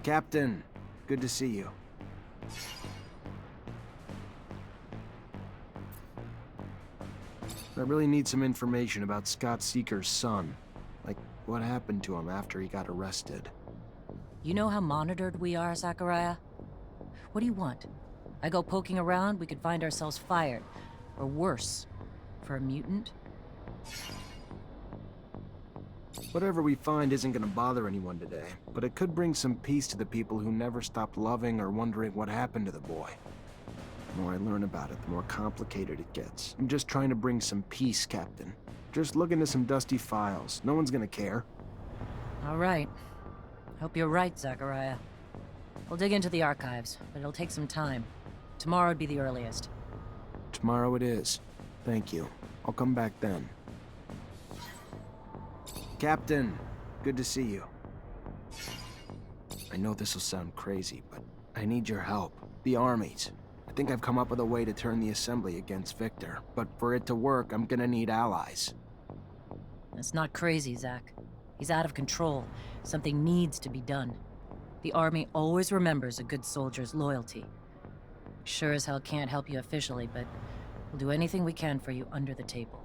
Captain, good to see you. I really need some information about Scott Seeker's son. Like, what happened to him after he got arrested? You know how monitored we are, Zachariah? What do you want? I go poking around, we could find ourselves fired. Or worse. For a mutant? Whatever we find isn't gonna bother anyone today, but it could bring some peace to the people who never stopped loving or wondering what happened to the boy. The more I learn about it, the more complicated it gets. I'm just trying to bring some peace, Captain. Just look into some dusty files. No one's gonna care. All right. Hope you're right, Zachariah. We'll dig into the archives, but it'll take some time. Tomorrow'd be the earliest. Tomorrow it is. Thank you. I'll come back then. Captain, good to see you. I know this will sound crazy, but I need your help. The armies. I think I've come up with a way to turn the Assembly against Victor, but for it to work, I'm gonna need allies. That's not crazy, Zach. He's out of control. Something needs to be done. The Army always remembers a good soldier's loyalty. Sure as hell can't help you officially, but we'll do anything we can for you under the table.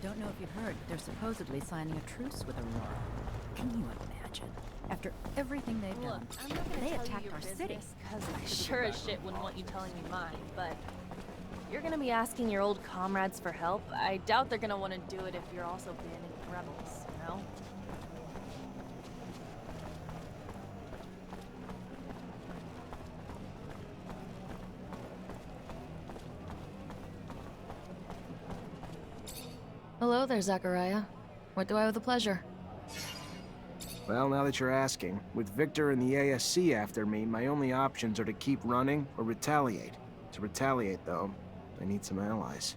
Don't know if you've heard, but they're supposedly signing a truce with Aurora. Can you imagine? After everything they've Look, done, I'm not gonna they tell you attacked your our business, city. Cause I sure as shit wouldn't want you telling me mine, but you're gonna be asking your old comrades for help. I doubt they're gonna want to do it if you're also banding rebels, you know? Hello there, Zachariah. What do I owe the pleasure? Well, now that you're asking, with Victor and the ASC after me, my only options are to keep running or retaliate. To retaliate, though, I need some allies.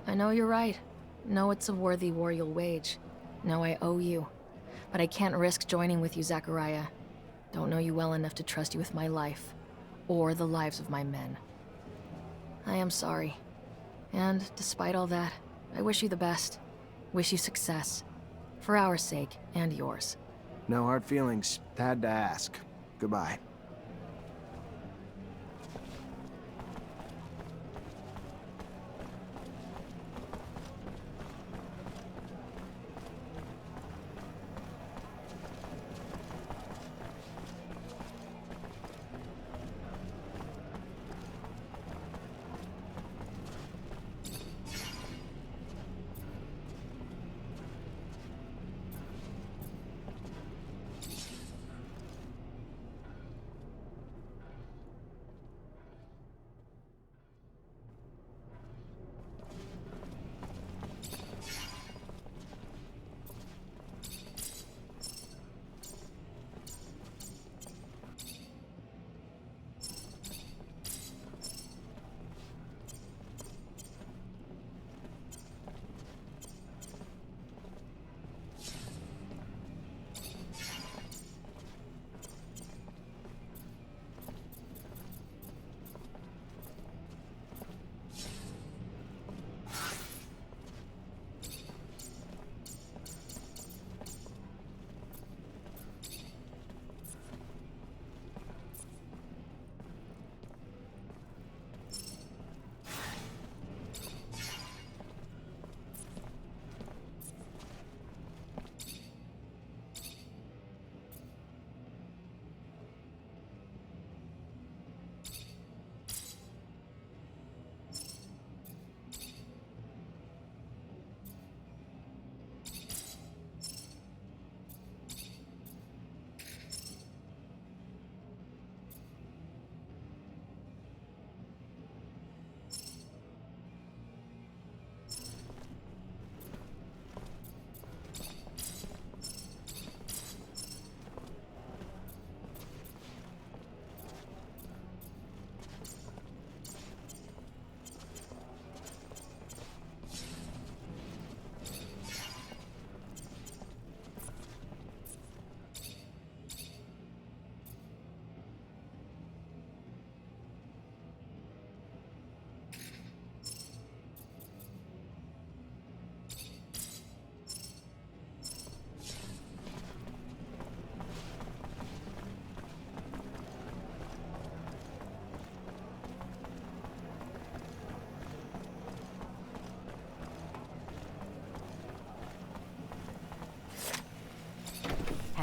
I know you're right. Know it's a worthy war you'll wage. Know I owe you. But I can't risk joining with you, Zachariah. Don't know you well enough to trust you with my life. Or the lives of my men. I am sorry. And despite all that, I wish you the best. Wish you success. For our sake, and yours. No hard feelings. Had to ask. Goodbye.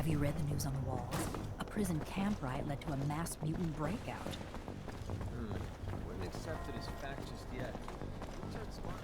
Have you read the news on the walls? A prison camp riot led to a mass mutant breakout. Wouldn't accept it as fact just yet. Turns smart.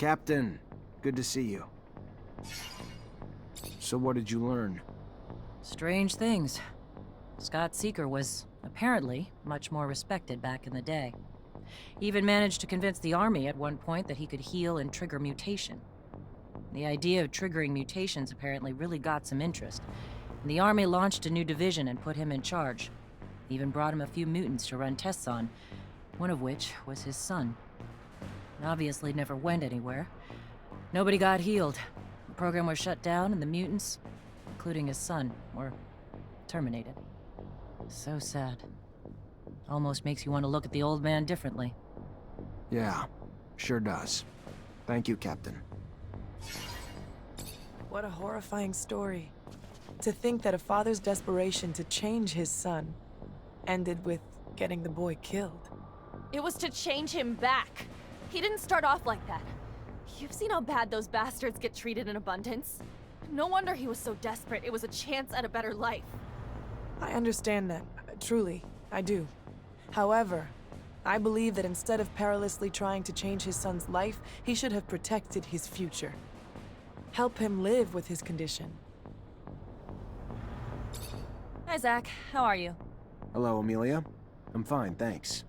Captain, good to see you. So what did you learn? Strange things. Scott Seeker was, apparently, much more respected back in the day. He even managed to convince the army at one point that he could heal and trigger mutation. The idea of triggering mutations apparently really got some interest, and the army launched a new division and put him in charge. Even brought him a few mutants to run tests on, one of which was his son. Obviously never went anywhere. Nobody got healed. The program was shut down and the mutants, including his son, were terminated. So sad. Almost makes you want to look at the old man differently. Yeah, sure does. Thank you, Captain. What a horrifying story. To think that a father's desperation to change his son ended with getting the boy killed. It was to change him back. He didn't start off like that. You've seen how bad those bastards get treated in Abundance. No wonder he was so desperate. It was a chance at a better life. I understand that. Truly, I do. However, I believe that instead of perilously trying to change his son's life, he should have protected his future. Help him live with his condition. Hi, Zach. How are you? Hello, Amelia. I'm fine, thanks.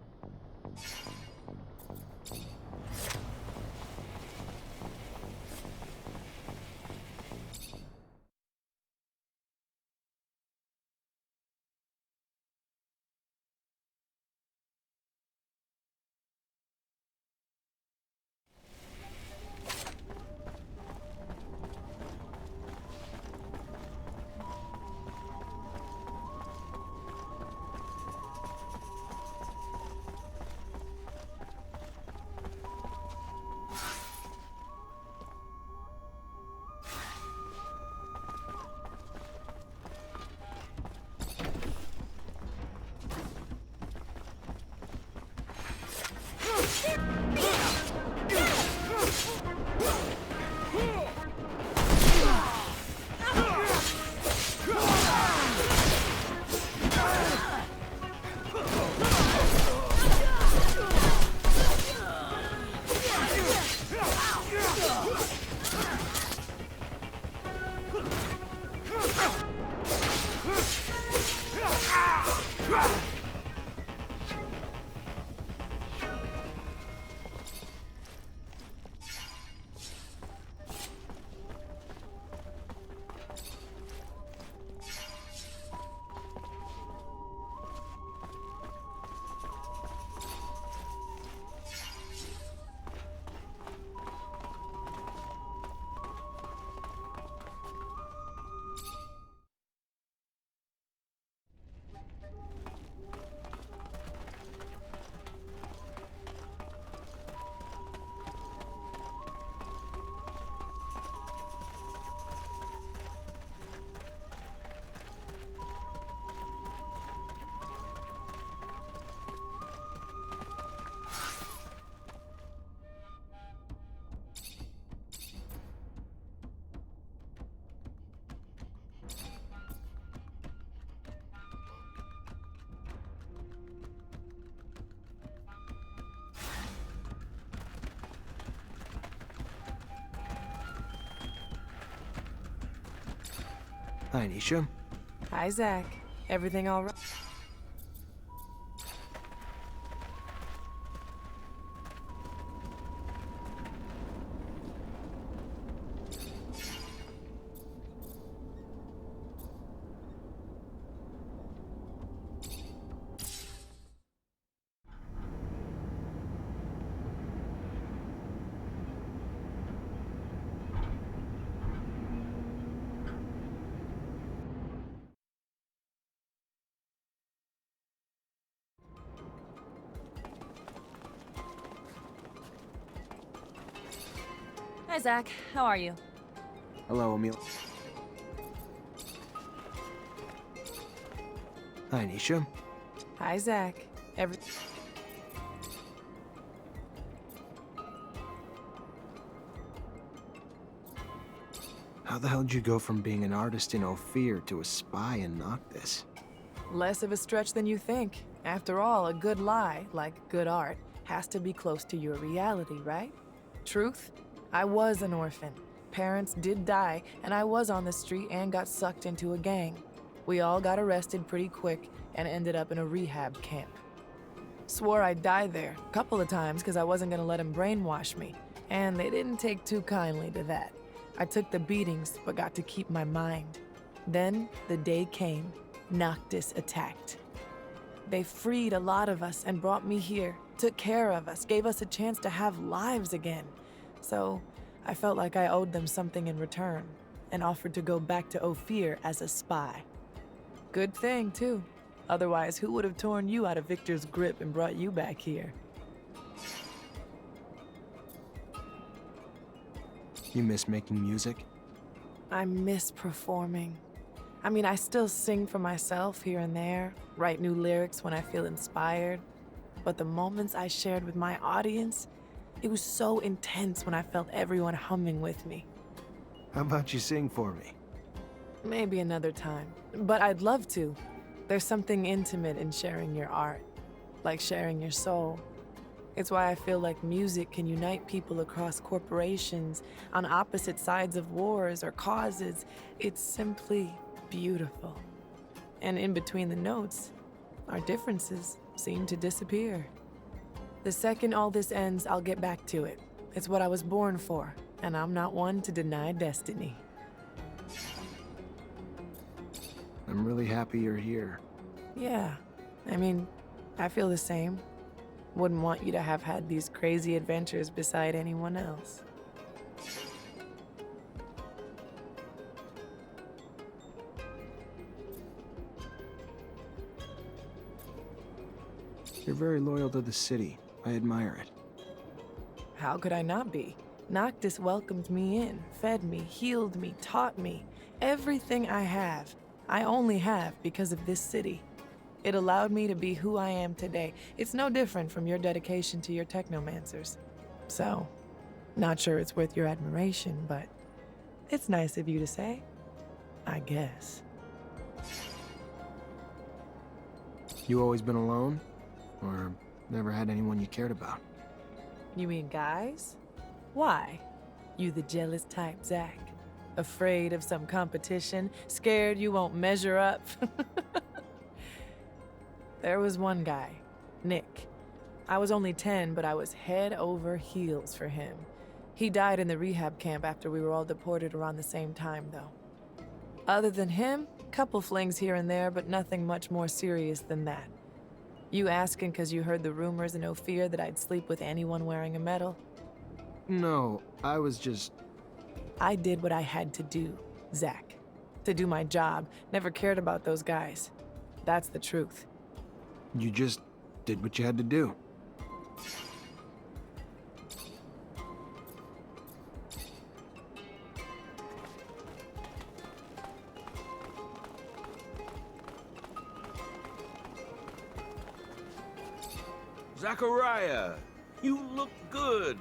Hi, Nisha. Hi, Zach. Everything all right? Hi, Zach. How are you? Hello, Emil. Hi, Nisha. Hi, Zach. How the hell did you go from being an artist in Ophir to a spy in Noctis? Less of a stretch than you think. After all, a good lie, like good art, has to be close to your reality, right? Truth? I was an orphan. Parents did die, and I was on the street and got sucked into a gang. We all got arrested pretty quick and ended up in a rehab camp. Swore I'd die there a couple of times because I wasn't gonna let them brainwash me, and they didn't take too kindly to that. I took the beatings, but got to keep my mind. Then the day came. Noctis attacked. They freed a lot of us and brought me here, took care of us, gave us a chance to have lives again. So I felt like I owed them something in return, and offered to go back to Ophir as a spy. Good thing, too. Otherwise, who would have torn you out of Victor's grip and brought you back here? You miss making music? I miss performing. I mean, I still sing for myself here and there, write new lyrics when I feel inspired. But the moments I shared with my audience, it was so intense when I felt everyone humming with me. How about you sing for me? Maybe another time. But I'd love to. There's something intimate in sharing your art, like sharing your soul. It's why I feel like music can unite people across corporations, on opposite sides of wars or causes. It's simply beautiful. And in between the notes, our differences seem to disappear. The second all this ends, I'll get back to it. It's what I was born for, and I'm not one to deny destiny. I'm really happy you're here. Yeah, I mean, I feel the same. Wouldn't want you to have had these crazy adventures beside anyone else. You're very loyal to the city. I admire it. How could I not be? Noctis welcomed me in, fed me, healed me, taught me. Everything I have, I only have because of this city. It allowed me to be who I am today. It's no different from your dedication to your Technomancers. So, not sure it's worth your admiration, but it's nice of you to say, I guess. You always been alone? Or never had anyone you cared about? You mean guys? Why? You the jealous type, Zach? Afraid of some competition? Scared you won't measure up? There was one guy, Nick. I was only 10, but I was head over heels for him. He died in the rehab camp after we were all deported around the same time, though. Other than him, couple flings here and there, but nothing much more serious than that. You asking because you heard the rumors in Ophir that I'd sleep with anyone wearing a medal? No, I was just... I did what I had to do, Zach. To do my job. Never cared about those guys. That's the truth. You just did what you had to do. Zachariah, you look good.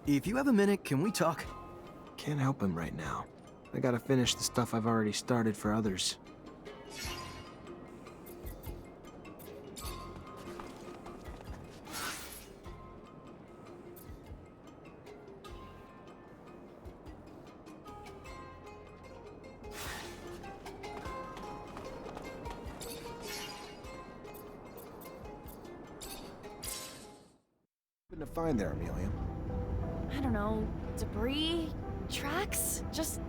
If you have a minute, can we talk? Can't help him right now. I gotta finish the stuff I've already started for others. find there, Amelia? I don't know, debris? Tracks? Just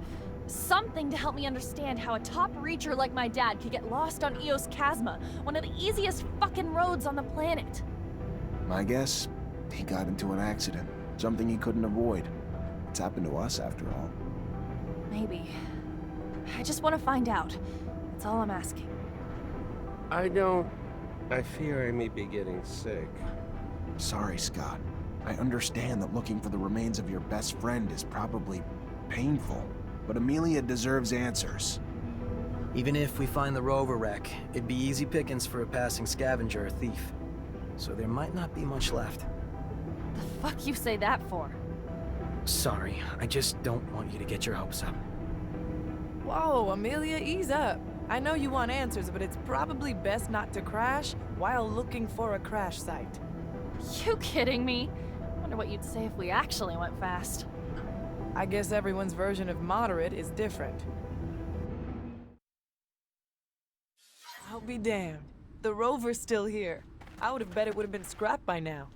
something to help me understand how a top reacher like my dad could get lost on Eos Chasma, one of the easiest fucking roads on the planet. My guess, he got into an accident. Something he couldn't avoid. It's happened to us, after all. Maybe. I just want to find out. That's all I'm asking. I fear I may be getting sick. Sorry, Scott. I understand that looking for the remains of your best friend is probably painful, but Amelia deserves answers. Even if we find the rover wreck, it'd be easy pickings for a passing scavenger or thief. So there might not be much left. The fuck you say that for? Sorry, I just don't want you to get your hopes up. Whoa, Amelia, ease up. I know you want answers, but it's probably best not to crash while looking for a crash site. You kidding me? Wonder what you'd say if we actually went fast. I guess everyone's version of moderate is different. I'll be damned. The rover's still here. I would have bet it would have been scrapped by now.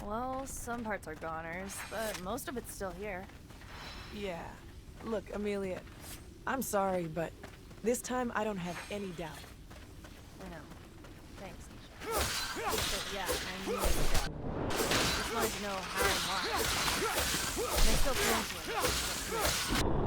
Well, some parts are goners, but most of it's still here. Yeah. Look, Amelia, I'm sorry, but this time I don't have any doubt. I know. Thanks, Nisha. But yeah, I knew it was done. Just wanted to know how and why. And I still cling to it.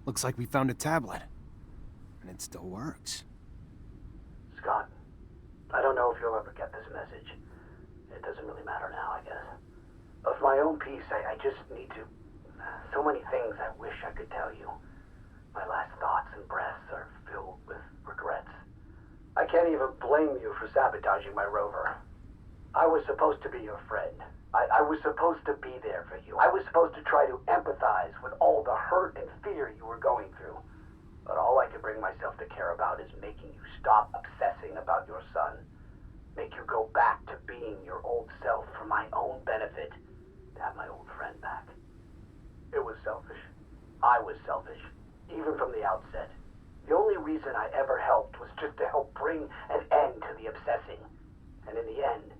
Looks like we found a tablet. And it still works. Scott, I don't know if you'll ever get this message. It doesn't really matter now, I guess. Of my own peace, I just need to... So many things I wish I could tell you. My last thoughts and breaths are filled with regrets. I can't even blame you for sabotaging my rover. I was supposed to be your friend. I was supposed to be there for you. I was supposed to try to empathize with all the hurt and fear you were going through. But all I could bring myself to care about is making you stop obsessing about your son. Make you go back to being your old self for my own benefit. To have my old friend back. It was selfish. I was selfish. Even from the outset. The only reason I ever helped was just to help bring an end to the obsessing. And in the end,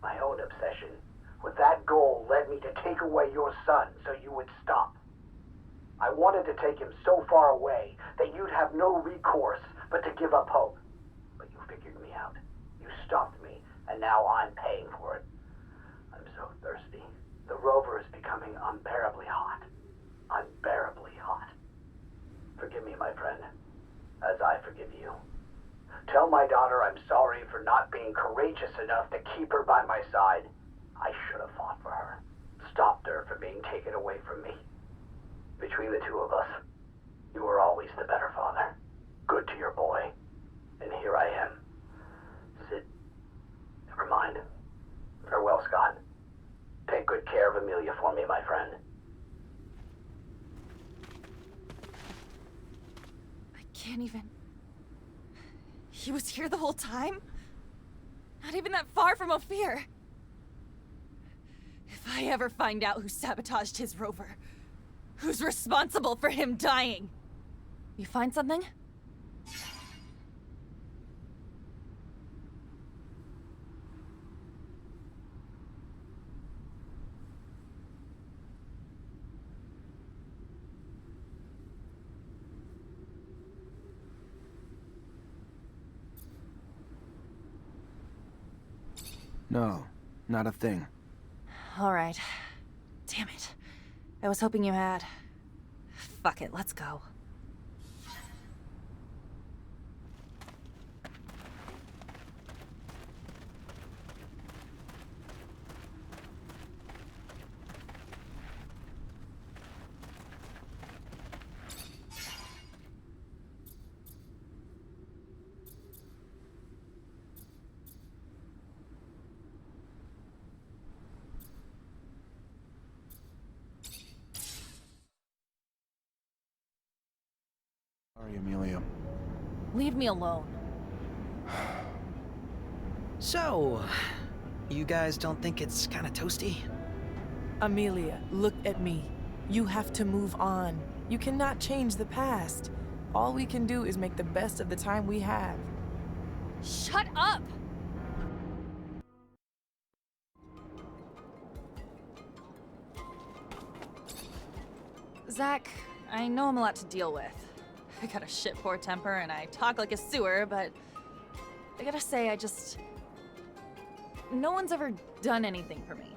my own obsession with that goal led me to take away your son so you would stop. I wanted to take him so far away that you'd have no recourse but to give up hope. But you figured me out. You stopped me, and now I'm paying for it. I'm so thirsty. The rover is becoming unbearably hot. Unbearably hot. Forgive me, my friend, as I forgive you. Tell my daughter I'm sorry for not being courageous enough to keep her by my side. I should have fought for her. Stopped her from being taken away from me. Between the two of us, you were always the better father. Good to your boy. And here I am. Sit. Never mind. Farewell, Scott. Take good care of Amelia for me, my friend. I can't even... He was here the whole time? Not even that far from Ophir. If I ever find out who sabotaged his rover, who's responsible for him dying? You find something? No, not a thing. All right. Damn it. I was hoping you had. Fuck it, let's go. Sorry, Amelia. Leave me alone. So, you guys don't think it's kind of toasty? Amelia, look at me. You have to move on. You cannot change the past. All we can do is make the best of the time we have. Shut up! Zach, I know I'm a lot to deal with. I got a shit poor temper and I talk like a sewer, but I gotta say, no one's ever done anything for me.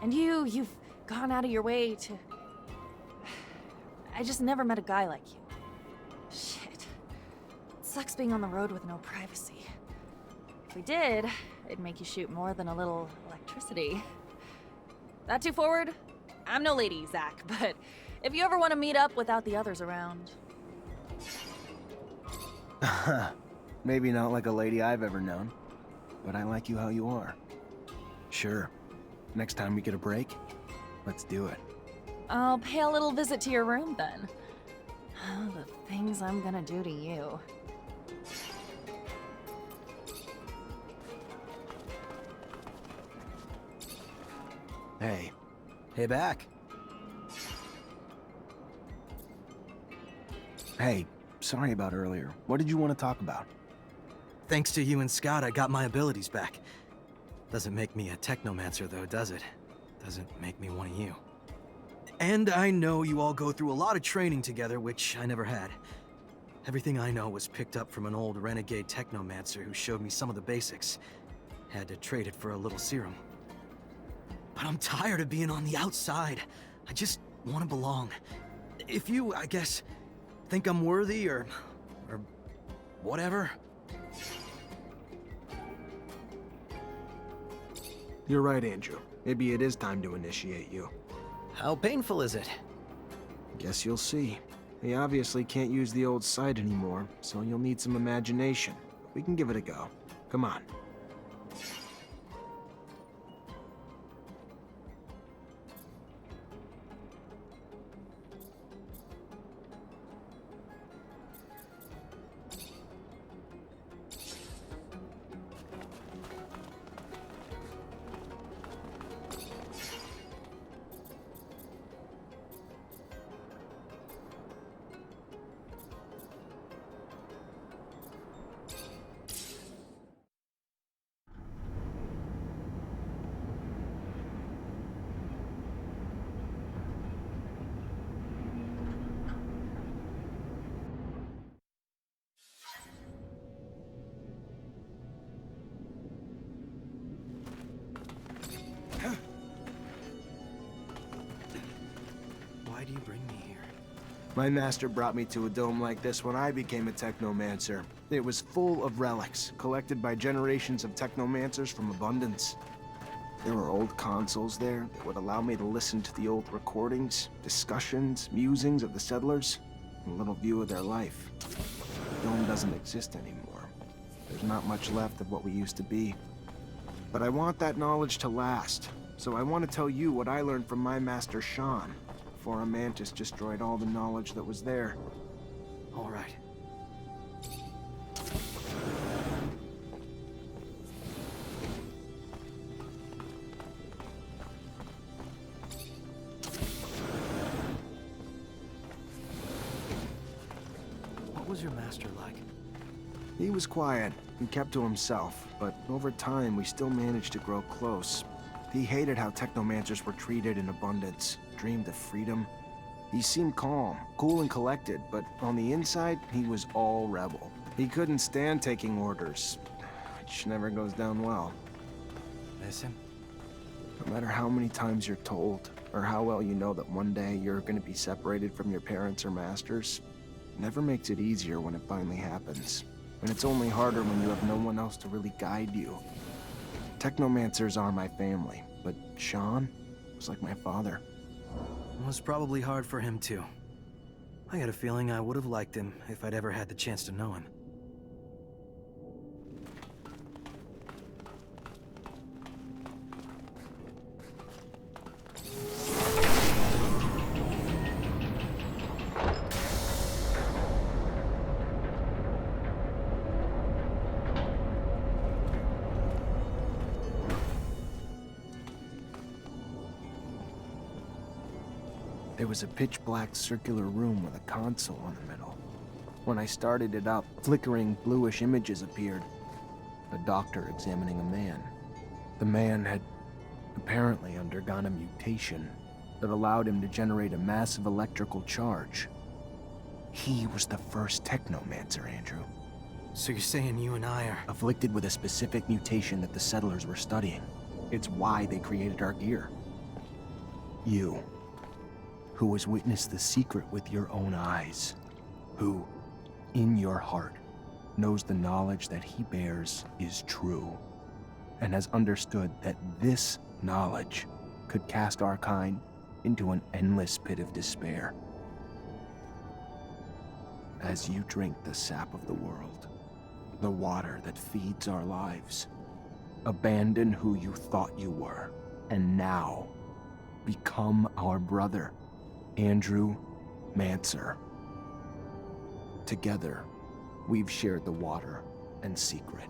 And you've gone out of your way to... I just never met a guy like you. Shit. It sucks being on the road with no privacy. If we did, it'd make you shoot more than a little electricity. That too forward? I'm no lady, Zach, but if you ever want to meet up without the others around... Maybe not like a lady I've ever known, but I like you how you are. Sure. Next time we get a break, let's do it. I'll pay a little visit to your room then. Oh, the things I'm gonna do to you. Hey. Hey, back. Hey, sorry about earlier. What did you want to talk about? Thanks to you and Scott, I got my abilities back. Doesn't make me a Technomancer, though, does it? Doesn't make me one of you. And I know you all go through a lot of training together, which I never had. Everything I know was picked up from an old renegade Technomancer who showed me some of the basics. Had to trade it for a little serum. But I'm tired of being on the outside. I just want to belong. If you, I guess, think I'm worthy or whatever. You're right, Andrew. Maybe it is time to initiate you. How painful is it? Guess you'll see. They obviously can't use the old sight anymore, so you'll need some imagination. We can give it a go. Come on. Why do you bring me here? My master brought me to a dome like this when I became a Technomancer. It was full of relics, collected by generations of Technomancers from Abundance. There were old consoles there that would allow me to listen to the old recordings, discussions, musings of the settlers, and a little view of their life. The dome doesn't exist anymore. There's not much left of what we used to be. But I want that knowledge to last, so I want to tell you what I learned from my master Sean, before a mantis destroyed all the knowledge that was there. All right. What was your master like? He was quiet and kept to himself, but over time we still managed to grow close. He hated how Technomancers were treated in Abundance, dreamed of freedom. He seemed calm, cool and collected, but on the inside, he was all rebel. He couldn't stand taking orders, which never goes down well. Miss him? No matter how many times you're told, or how well you know that one day you're going to be separated from your parents or masters, it never makes it easier when it finally happens. And it's only harder when you have no one else to really guide you. Technomancers are my family, but Sean was like my father. It was probably hard for him too. I got a feeling I would have liked him if I'd ever had the chance to know him. There was a pitch-black circular room with a console in the middle. When I started it up, flickering bluish images appeared. A doctor examining a man. The man had apparently undergone a mutation that allowed him to generate a massive electrical charge. He was the first Technomancer, Andrew. So you're saying you and I are... Afflicted with a specific mutation that the settlers were studying. It's why they created our gear. You, who has witnessed the secret with your own eyes, who, in your heart, knows the knowledge that he bears is true, and has understood that this knowledge could cast our kind into an endless pit of despair. As you drink the sap of the world, the water that feeds our lives, abandon who you thought you were, and now become our brother, Andrew Mancer. Together, we've shared the water and secret.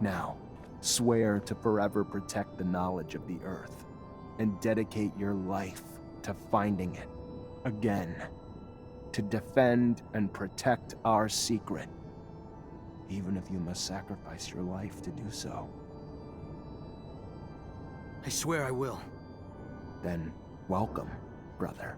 Now, swear to forever protect the knowledge of the Earth, and dedicate your life to finding it again, to defend and protect our secret, even if you must sacrifice your life to do so. I swear I will. Then, welcome, brother.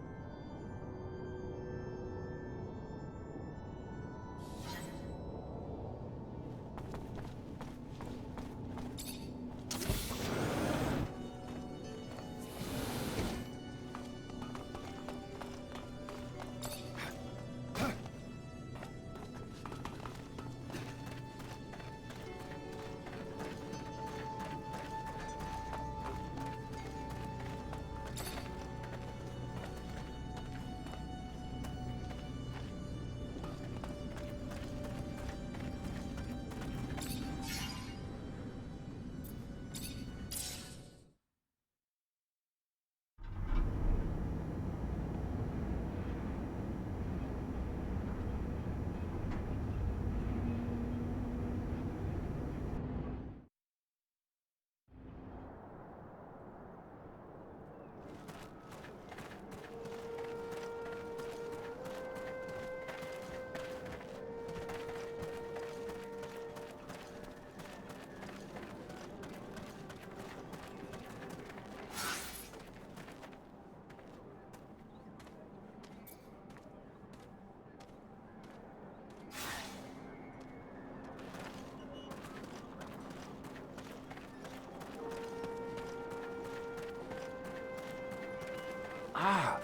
Ah,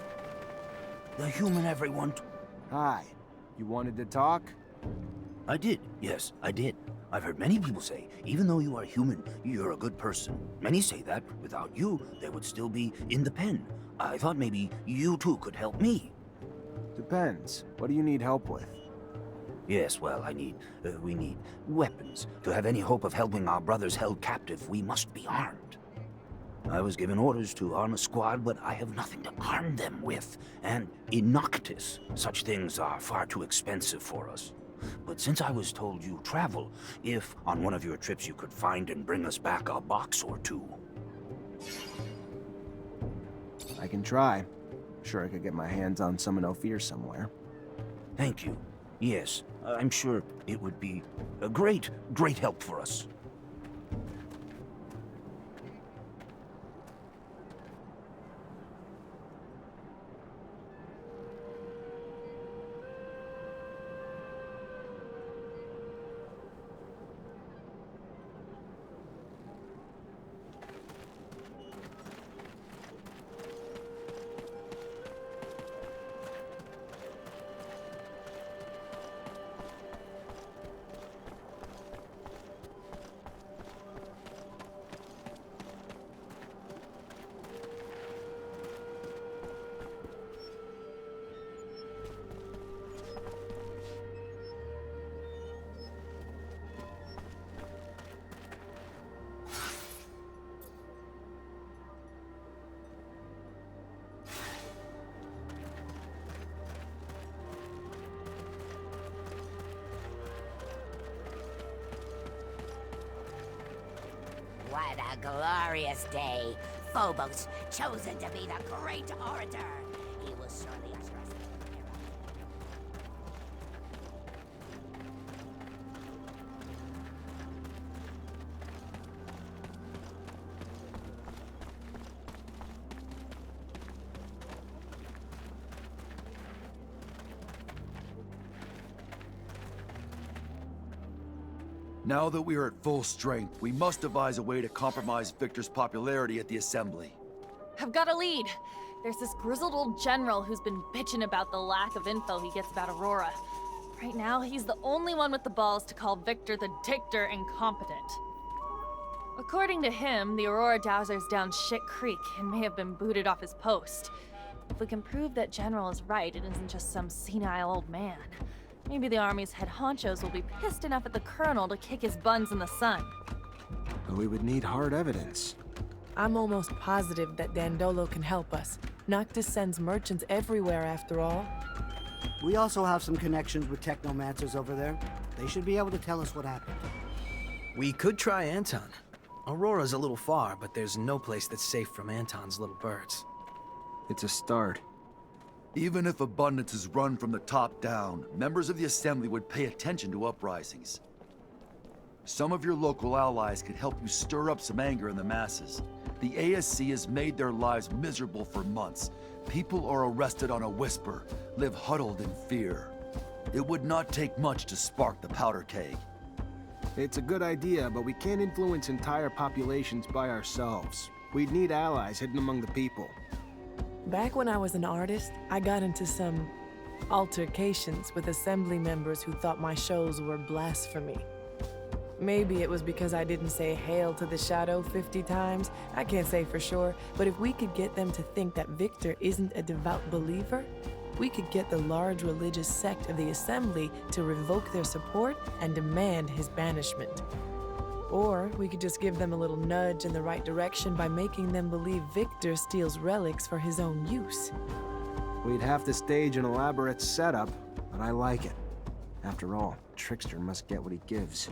the human everyone. Hi. You wanted to talk? I did, yes, I did. I've heard many people say, even though you are human, you're a good person. Many say that without you, they would still be in the pen. I thought maybe you too could help me. Depends. What do you need help with? Yes, well, we need weapons. To have any hope of helping our brothers held captive, we must be armed. I was given orders to arm a squad, but I have nothing to arm them with. And in Noctis, such things are far too expensive for us. But since I was told you travel, if on one of your trips you could find and bring us back a box or two. I can try. Sure I could get my hands on some in Ophir somewhere. Thank you. Yes, I'm sure it would be a great help for us. What a glorious day. Phobos chosen to be the great orator. Now that we are at full strength, we must devise a way to compromise Victor's popularity at the Assembly. I've got a lead. There's this grizzled old general who's been bitching about the lack of info he gets about Aurora. Right now, he's the only one with the balls to call Victor the Dictator incompetent. According to him, the Aurora Dowser's down shit creek and may have been booted off his post. If we can prove that General is right and isn't just some senile old man, maybe the Army's head honchos will be pissed enough at the Colonel to kick his buns in the sun. But we would need hard evidence. I'm almost positive that Dandolo can help us. Noctis sends merchants everywhere, after all. We also have some connections with Technomancers over there. They should be able to tell us what happened. We could try Anton. Aurora's a little far, but there's no place that's safe from Anton's little birds. It's a start. Even if abundance is run from the top down, members of the Assembly would pay attention to uprisings. Some of your local allies could help you stir up some anger in the masses. The ASC has made their lives miserable for months. People are arrested on a whisper, live huddled in fear. It would not take much to spark the powder keg. It's a good idea, but we can't influence entire populations by ourselves. We'd need allies hidden among the people. Back when I was an artist, I got into some altercations with Assembly members who thought my shows were blasphemy. Maybe it was because I didn't say "Hail to the Shadow" 50 times. I can't say for sure, but if we could get them to think that Victor isn't a devout believer, we could get the large religious sect of the Assembly to revoke their support and demand his banishment. Or we could just give them a little nudge in the right direction by making them believe Victor steals relics for his own use. We'd have to stage an elaborate setup, but I like it. After all, Trickster must get what he gives.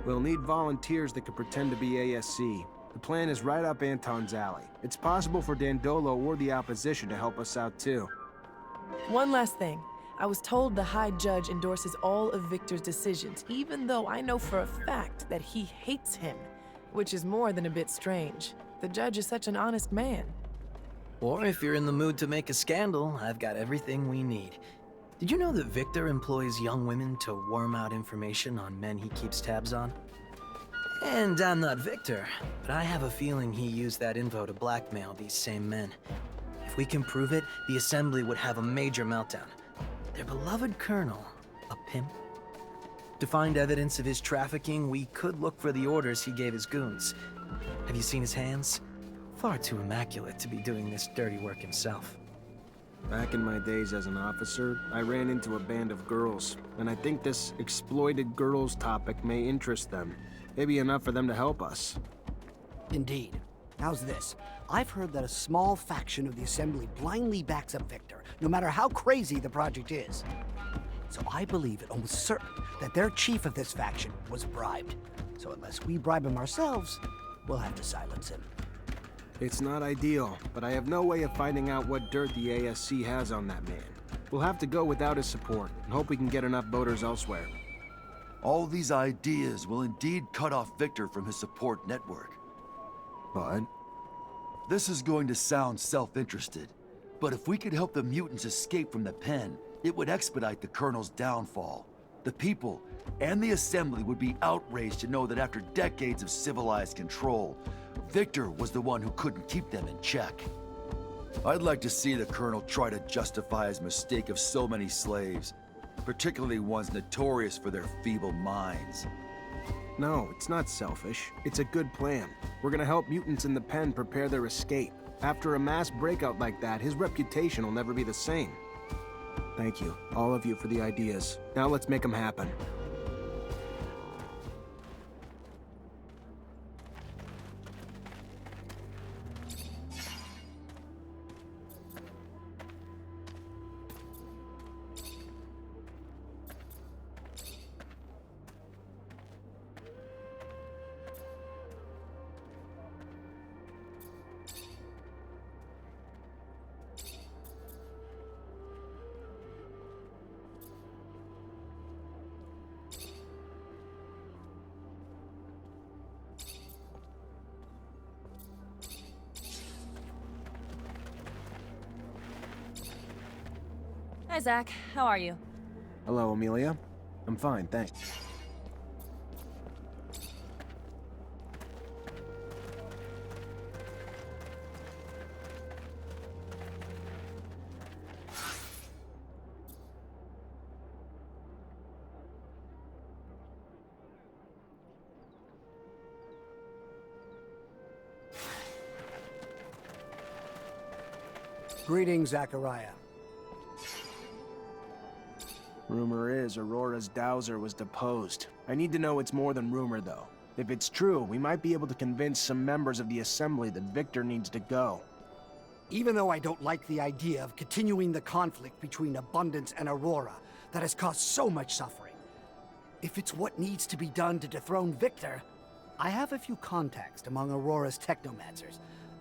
We'll need volunteers that could pretend to be ASC. The plan is right up Anton's alley. It's possible for Dandolo or the opposition to help us out too. One last thing. I was told the High Judge endorses all of Victor's decisions, even though I know for a fact that he hates him, which is more than a bit strange. The judge is such an honest man. Or if you're in the mood to make a scandal, I've got everything we need. Did you know that Victor employs young women to worm out information on men he keeps tabs on? And I'm not Victor, but I have a feeling he used that info to blackmail these same men. If we can prove it, the Assembly would have a major meltdown. Their beloved colonel, a pimp? To find evidence of his trafficking, we could look for the orders he gave his goons. Have you seen his hands? Far too immaculate to be doing this dirty work himself. Back in my days as an officer, I ran into a band of girls, and I think this exploited girls topic may interest them. Maybe enough for them to help us. Indeed. How's this? I've heard that a small faction of the Assembly blindly backs up Victor, no matter how crazy the project is. So I believe it almost certain that their chief of this faction was bribed. So unless we bribe him ourselves, we'll have to silence him. It's not ideal, but I have no way of finding out what dirt the ASC has on that man. We'll have to go without his support, and hope we can get enough voters elsewhere. All these ideas will indeed cut off Victor from his support network. But? This is going to sound self-interested, but if we could help the mutants escape from the pen, it would expedite the Colonel's downfall. The people and the Assembly would be outraged to know that after decades of civilized control, Victor was the one who couldn't keep them in check. I'd like to see the Colonel try to justify his mistake of so many slaves, particularly ones notorious for their feeble minds. No, it's not selfish. It's a good plan. We're gonna help mutants in the pen prepare their escape. After a mass breakout like that, his reputation will never be the same. Thank you, all of you, for the ideas. Now let's make them happen. Hi, Zach. How are you? Hello, Amelia. I'm fine, thanks. Greetings, Zachariah. Rumor is Aurora's dowser was deposed. I need to know it's more than rumor, though. If it's true, we might be able to convince some members of the Assembly that Victor needs to go. Even though I don't like the idea of continuing the conflict between Abundance and Aurora that has caused so much suffering, if it's what needs to be done to dethrone Victor, I have a few contacts among Aurora's Technomancers.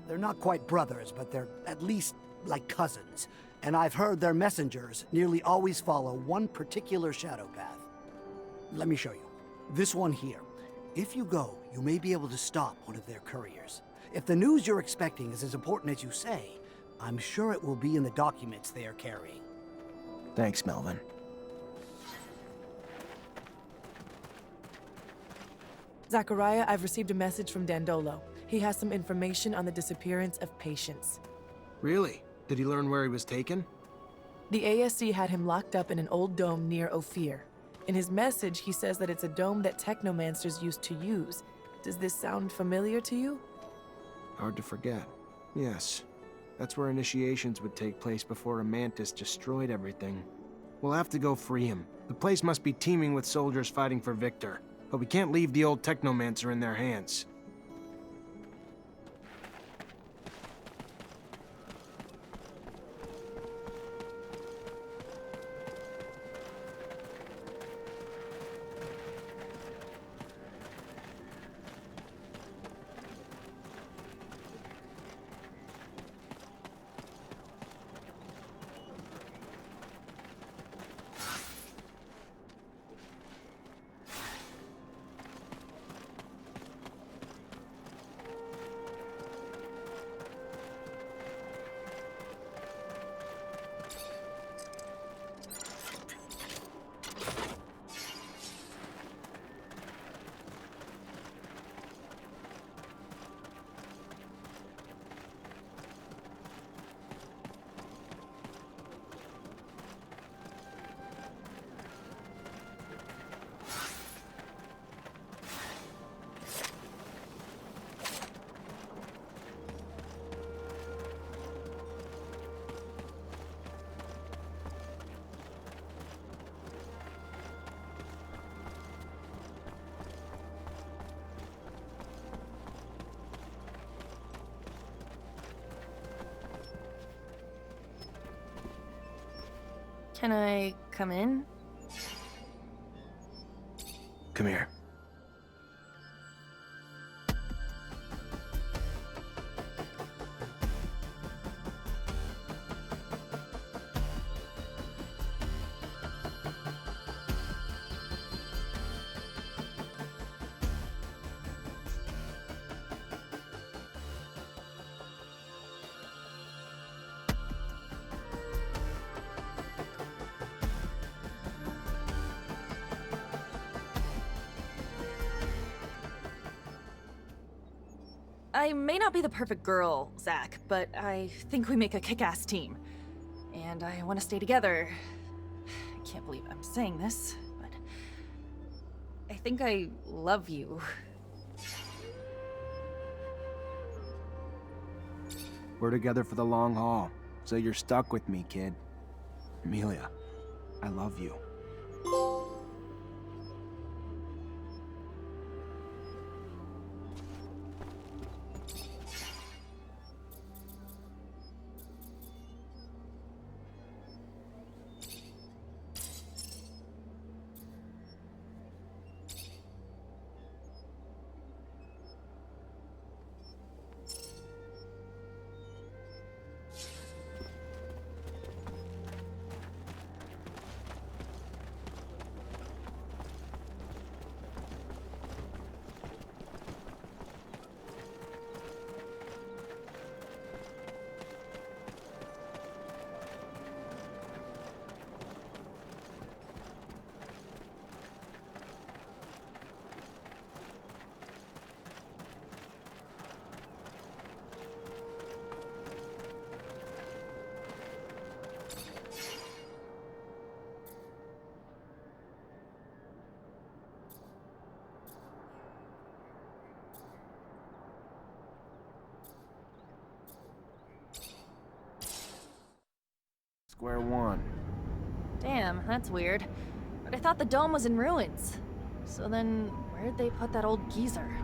They're not quite brothers, but they're at least like cousins. And I've heard their messengers nearly always follow one particular shadow path. Let me show you. This one here. If you go, you may be able to stop one of their couriers. If the news you're expecting is as important as you say, I'm sure it will be in the documents they are carrying. Thanks, Melvin. Zachariah, I've received a message from Dandolo. He has some information on the disappearance of Patience. Really? Did he learn where he was taken? The ASC had him locked up in an old dome near Ophir. In his message, he says that it's a dome that Technomancers used to use. Does this sound familiar to you? Hard to forget. Yes. That's where initiations would take place before a mantis destroyed everything. We'll have to go free him. The place must be teeming with soldiers fighting for Victor. But we can't leave the old Technomancer in their hands. Can I come in? Come here. I may not be the perfect girl, Zach, but I think we make a kick-ass team. And I want to stay together. I can't believe I'm saying this, but I think I love you. We're together for the long haul, so you're stuck with me, kid. Amelia, I love you. square one. Damn, that's weird. But I thought the dome was in ruins. So then, where'd they put that old geezer?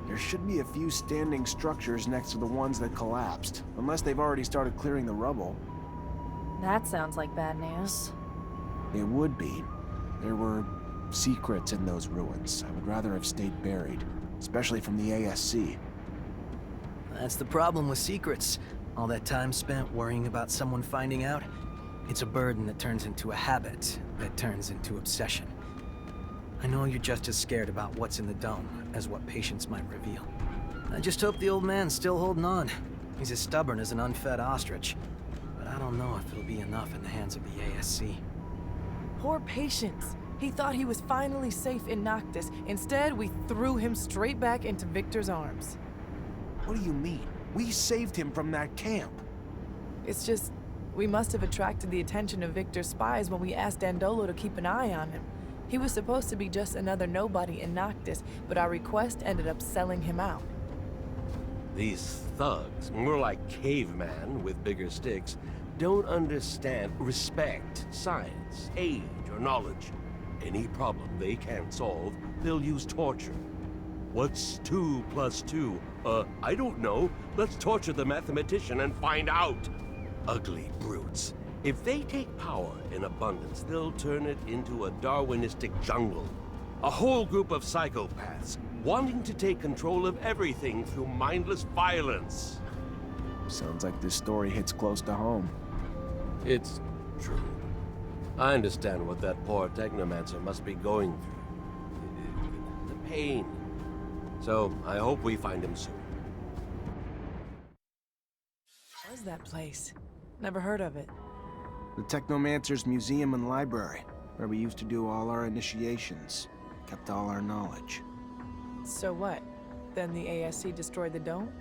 There should be a few standing structures next to the ones that collapsed, unless they've already started clearing the rubble. That sounds like bad news. It would be. There were secrets in those ruins. I would rather have stayed buried, especially from the ASC. That's the problem with secrets. All that time spent worrying about someone finding out, it's a burden that turns into a habit, that turns into obsession. I know you're just as scared about what's in the dome as what patience might reveal. I just hope the old man's still holding on. He's as stubborn as an unfed ostrich. But I don't know if it'll be enough in the hands of the ASC. Poor Patience. He thought he was finally safe in Noctis. Instead, we threw him straight back into Victor's arms. What do you mean? We saved him from that camp. It's just, we must have attracted the attention of Victor's spies when we asked Dandolo to keep an eye on him. He was supposed to be just another nobody in Noctis, but our request ended up selling him out. These thugs, more like cavemen with bigger sticks, don't understand respect, science, age, or knowledge. Any problem they can't solve, they'll use torture. What's 2 + 2? I don't know. Let's torture the mathematician and find out. Ugly brutes. If they take power in abundance, they'll turn it into a Darwinistic jungle. A whole group of psychopaths, wanting to take control of everything through mindless violence. Sounds like this story hits close to home. It's true. I understand what that poor Technomancer must be going through. The pain. So, I hope we find him soon. Where's that place? Never heard of it. The Technomancer's museum and library, where we used to do all our initiations, kept all our knowledge. So what? Then the ASC destroyed the dome?